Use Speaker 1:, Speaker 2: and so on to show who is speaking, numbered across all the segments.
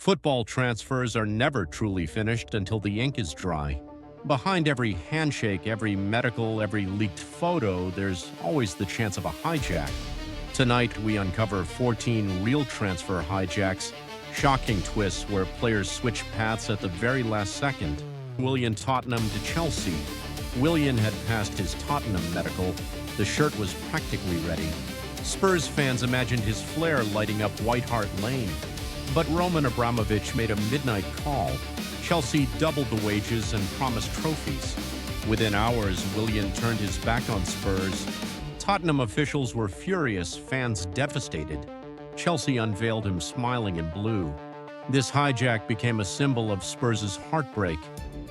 Speaker 1: Football transfers are never truly finished until the ink is dry. Behind every handshake, every medical, every leaked photo, there's always the chance of a hijack. Tonight, we uncover 14 real transfer hijacks, shocking twists where players switch paths at the very last second. Willian Tottenham to Chelsea. Willian had passed his Tottenham medical. The shirt was practically ready. Spurs fans imagined his flare lighting up White Hart Lane. But Roman Abramovich made a midnight call. Chelsea doubled the wages and promised trophies. Within hours, Willian turned his back on Spurs. Tottenham officials were furious, fans devastated. Chelsea unveiled him smiling in blue. This hijack became a symbol of Spurs' heartbreak.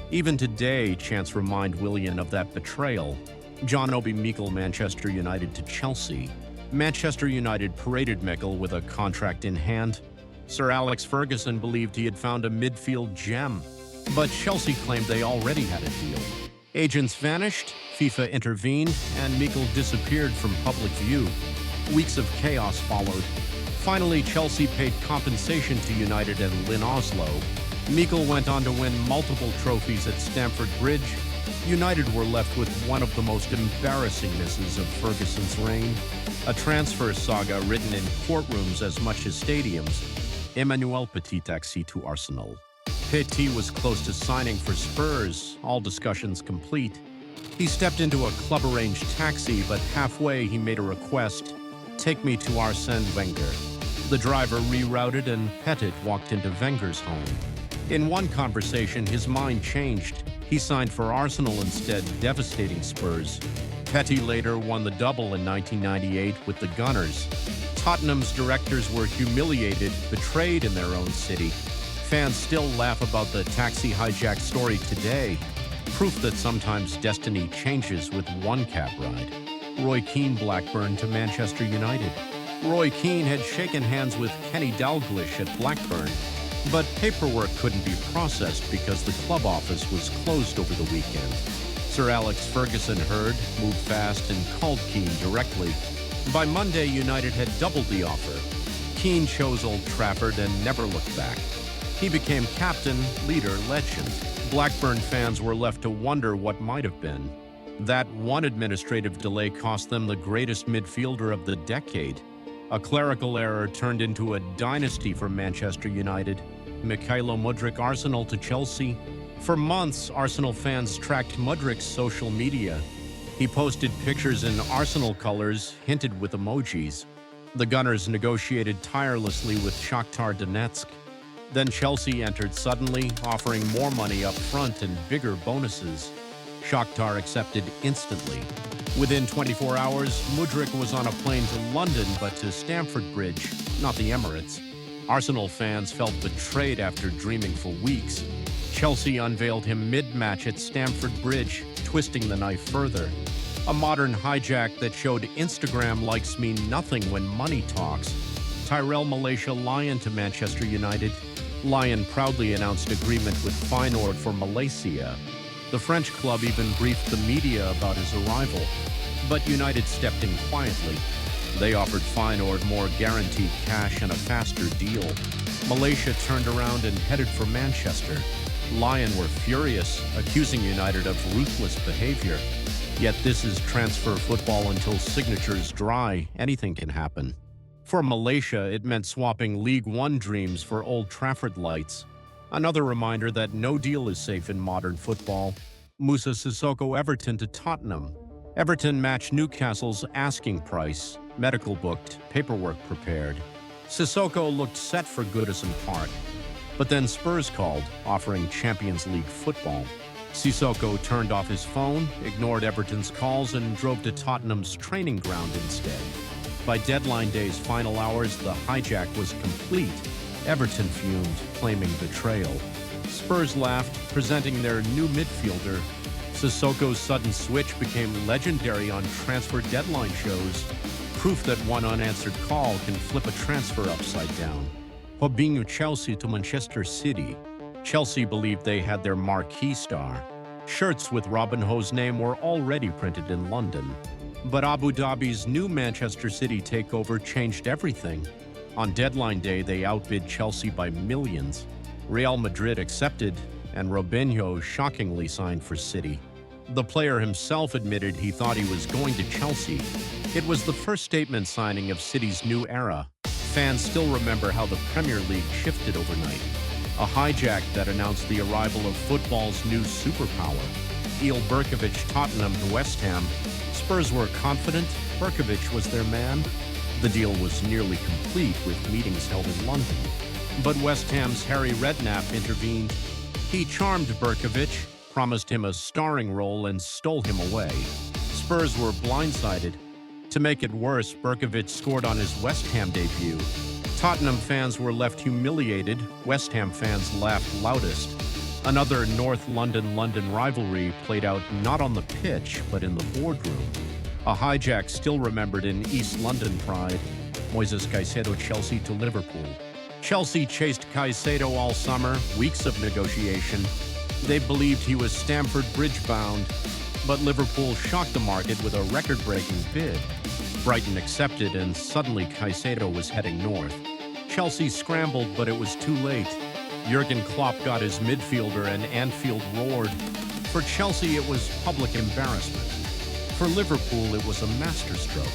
Speaker 1: Even today, chants remind Willian of that betrayal. John Obi Mikel, Manchester United to Chelsea. Manchester United paraded Mikel with a contract in hand. Sir Alex Ferguson believed he had found a midfield gem, but Chelsea claimed they already had a deal. Agents vanished, FIFA intervened, and Mikel disappeared from public view. Weeks of chaos followed. Finally, Chelsea paid compensation to United and Lynn Oslo. Mikel went on to win multiple trophies at Stamford Bridge. United were left with one of the most embarrassing misses of Ferguson's reign, a transfer saga written in courtrooms as much as stadiums. Emmanuel Petit taxi to Arsenal. Petit was close to signing for Spurs, all discussions complete. He stepped into a club-arranged taxi, but halfway he made a request, "Take me to Arsène Wenger." The driver rerouted and Petit walked into Wenger's home. In one conversation, his mind changed. He signed for Arsenal instead, devastating Spurs. Petit later won the double in 1998 with the Gunners. Tottenham's directors were humiliated, betrayed in their own city. Fans still laugh about the taxi hijack story today, proof that sometimes destiny changes with one cab ride. Roy Keane Blackburn to Manchester United. Roy Keane had shaken hands with Kenny Dalglish at Blackburn, but paperwork couldn't be processed because the club office was closed over the weekend. Sir Alex Ferguson heard, moved fast, and called Keane directly. By Monday, United had doubled the offer. Keane chose Old Trafford and never looked back. He became captain, leader, legend. Blackburn fans were left to wonder what might have been. That one administrative delay cost them the greatest midfielder of the decade. A clerical error turned into a dynasty for Manchester United. Mykhailo Mudryk Arsenal to Chelsea. For months, Arsenal fans tracked Mudryk's social media. He posted pictures in Arsenal colors, hinted with emojis. The Gunners negotiated tirelessly with Shakhtar Donetsk. Then Chelsea entered suddenly, offering more money up front and bigger bonuses. Shakhtar accepted instantly. Within 24 hours, Mudryk was on a plane to London, but to Stamford Bridge, not the Emirates. Arsenal fans felt betrayed after dreaming for weeks. Chelsea unveiled him mid-match at Stamford Bridge, twisting the knife further. A modern hijack that showed Instagram likes mean nothing when money talks. Tyrell Malaysia Lion to Manchester United. Lion proudly announced agreement with Feyenoord for Malaysia. The French club even briefed the media about his arrival. But United stepped in quietly. They offered Feyenoord more guaranteed cash and a faster deal. Malaysia turned around and headed for Manchester. Lion were furious, accusing United of ruthless behavior. Yet this is transfer football until signatures dry. Anything can happen. For Malaysia, it meant swapping League One dreams for Old Trafford lights. Another reminder that no deal is safe in modern football. Moussa Sissoko Everton to Tottenham. Everton matched Newcastle's asking price. Medical booked, paperwork prepared. Sissoko looked set for Goodison Park. But then Spurs called, offering Champions League football. Sissoko turned off his phone, ignored Everton's calls, and drove to Tottenham's training ground instead. By deadline day's final hours, the hijack was complete. Everton fumed, claiming betrayal. Spurs laughed, presenting their new midfielder. Sissoko's sudden switch became legendary on transfer deadline shows, proof that one unanswered call can flip a transfer upside down. Robinho Chelsea to Manchester City. Chelsea believed they had their marquee star. Shirts with Robinho's name were already printed in London. But Abu Dhabi's new Manchester City takeover changed everything. On deadline day, they outbid Chelsea by millions. Real Madrid accepted, and Robinho shockingly signed for City. The player himself admitted he thought he was going to Chelsea. It was the first statement signing of City's new era. Fans still remember how the Premier League shifted overnight. A hijack that announced the arrival of football's new superpower. Il Berkovic Tottenham to West Ham. Spurs were confident Berkovic was their man. The deal was nearly complete with meetings held in London. But West Ham's Harry Redknapp intervened. He charmed Berkovic, promised him a starring role, and stole him away. Spurs were blindsided. To make it worse, Berkovic scored on his West Ham debut. Tottenham fans were left humiliated. West Ham fans laughed loudest. Another North London rivalry played out not on the pitch, but in the boardroom. A hijack still remembered in East London pride. Moises Caicedo Chelsea to Liverpool. Chelsea chased Caicedo all summer, weeks of negotiation. They believed he was Stamford Bridge bound, but Liverpool shocked the market with a record-breaking bid. Brighton accepted, and suddenly Caicedo was heading north. Chelsea scrambled, but it was too late. Jurgen Klopp got his midfielder, and Anfield roared. For Chelsea, it was public embarrassment. For Liverpool, it was a masterstroke.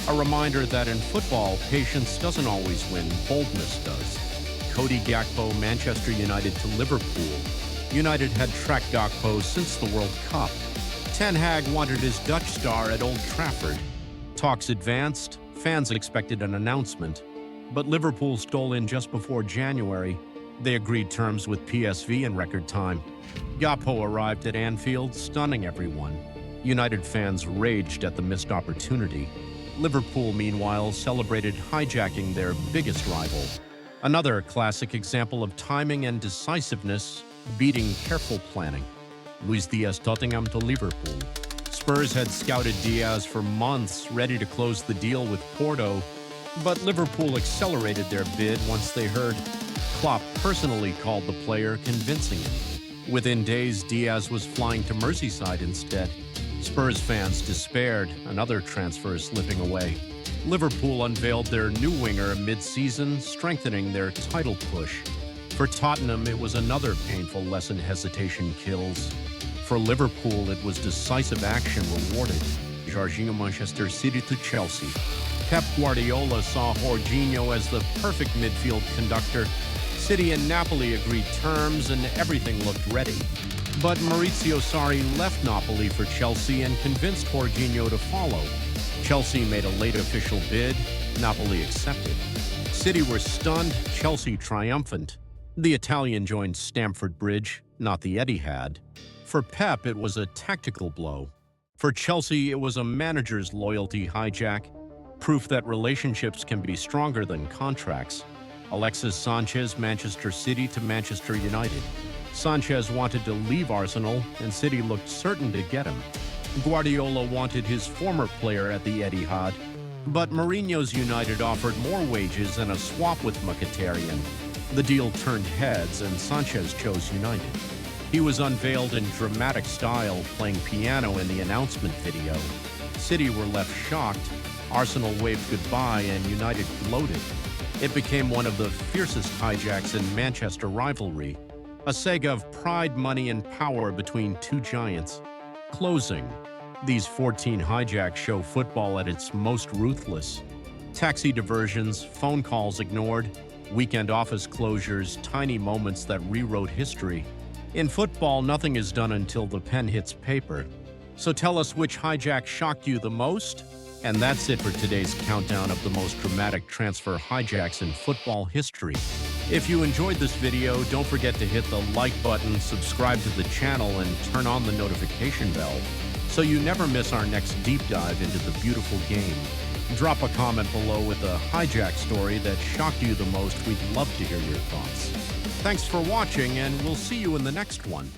Speaker 1: A reminder that in football, patience doesn't always win, boldness does. Cody Gakpo, Manchester United to Liverpool. United had tracked Gakpo since the World Cup. Ten Hag wanted his Dutch star at Old Trafford. Talks advanced, fans expected an announcement. But Liverpool stole in just before January. They agreed terms with PSV in record time. Gakpo arrived at Anfield, stunning everyone. United fans raged at the missed opportunity. Liverpool, meanwhile, celebrated hijacking their biggest rival. Another classic example of timing and decisiveness beating careful planning. Luis Diaz Tottenham to Liverpool. Spurs had scouted Diaz for months, ready to close the deal with Porto, but Liverpool accelerated their bid once they heard Klopp personally called the player, convincing him. Within days, Diaz was flying to Merseyside instead. Spurs fans despaired, another transfer slipping away. Liverpool unveiled their new winger mid-season, strengthening their title push. For Tottenham, it was another painful lesson hesitation kills. For Liverpool, it was decisive action rewarded. Jorginho Manchester City to Chelsea. Pep Guardiola saw Jorginho as the perfect midfield conductor. City and Napoli agreed terms, and everything looked ready. But Maurizio Sarri left Napoli for Chelsea and convinced Jorginho to follow. Chelsea made a late official bid. Napoli accepted. City were stunned, Chelsea triumphant. The Italian joined Stamford Bridge, not the Etihad. For Pep, it was a tactical blow. For Chelsea, it was a manager's loyalty hijack, proof that relationships can be stronger than contracts. Alexis Sánchez, Manchester City to Manchester United. Sánchez wanted to leave Arsenal, and City looked certain to get him. Guardiola wanted his former player at the Etihad, but Mourinho's United offered more wages and a swap with Mkhitaryan. The deal turned heads, and Sánchez chose United. He was unveiled in dramatic style, playing piano in the announcement video. City were left shocked. Arsenal waved goodbye, and United gloated. It became one of the fiercest hijacks in Manchester rivalry. A saga of pride, money, and power between two giants. Closing. These 14 hijacks show football at its most ruthless. Taxi diversions, phone calls ignored, weekend office closures, tiny moments that rewrote history. In football, nothing is done until the pen hits paper. So tell us which hijack shocked you the most? And that's it for today's countdown of the most dramatic transfer hijacks in football history. If you enjoyed this video, don't forget to hit the like button, subscribe to the channel, and turn on the notification bell so you never miss our next deep dive into the beautiful game. Drop a comment below with a hijack story that shocked you the most. We'd love to hear your thoughts. Thanks for watching, and we'll see you in the next one.